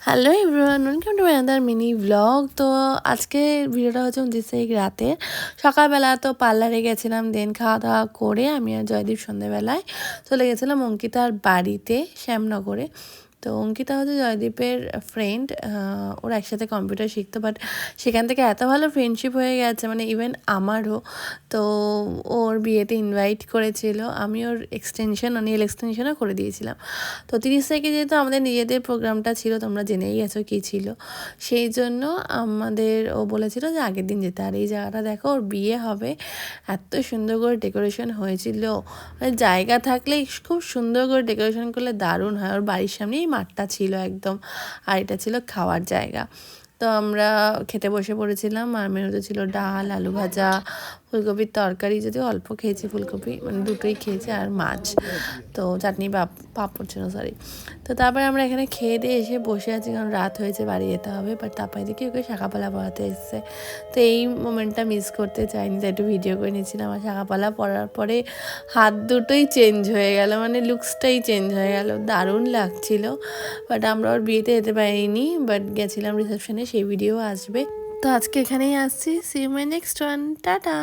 Hello everyone, welcome to another mini blog. তো আজকে ভিডিওটা হচ্ছে 29 তারিখ রাতে। সকালবেলা তো পার্লারে গেছিলাম, দেন খাওয়া দাওয়া করে আমি আর জয়দীপ সন্ধ্যেবেলায় চলে গেছিলাম অঙ্কিতার বাড়িতে শ্যামনগরে। তো অঙ্কিতা হচ্ছে জয়দীপের ফ্রেন্ড, ওরা একসাথে কম্পিউটার শিখতো, বাট সেখান থেকে এত ভালো ফ্রেন্ডশিপ হয়ে গেছে, মানে ইভেন আমারও। তো ওর বিয়েতে ইনভাইট করেছিল, আমি ওর নেল এক্সটেনশনও করে দিয়েছিলাম। তো 30 তারিখে যেহেতু আমাদের নিজেদের প্রোগ্রামটা ছিল, তোমরা জেনেই গেছো কী ছিল, সেই জন্য ও বলেছিল যে আগের দিন যেতে। আর এই জায়গাটা দেখো, ওর বিয়ে হবে, এত সুন্দর করে ডেকোরেশন হয়েছিল। মানে জায়গা থাকলে খুব সুন্দর করে ডেকোরেশন করলে দারুণ হয়। ওর বাড়ির সামনেই মাঠটা ছিল একদম, আর এটা ছিল খাওয়ার জায়গা। তো আমরা খেতে বসে পড়েছিলাম, আর মেনুতে ছিল ডাল, আলু ভাজা, ফুলকপির তরকারি, যদিও অল্প খেয়েছি ফুলকপি, মানে দুটোই খেয়েছি, আর মাছ, তো চাটনি পাঁপড় ছিল, সরি। তো তারপরে আমরা এখানে খেয়ে দিয়ে এসে বসে আছি, কারণ রাত হয়েছে, বাড়ি যেতে হবে। বাট তারপরে দেখি ওকে শাঁখাপালা পরাতে এসছে। তো এই মোমেন্টটা মিস করতে চাইনি, তাই একটু ভিডিও করে নিয়েছিলাম। আর শাঁখাপালা পরার পরে হাত দুটোই চেঞ্জ হয়ে গেল, মানে লুকসটাই চেঞ্জ হয়ে গেল, দারুণ লাগছিল। বাট আমরা ওর বিয়েতে যেতে পারিনি, বাট গেছিলাম রিসেপশনে, সেই ভিডিও আসবে। তো আজকে এখানেই আসছি, see you my next one, tata.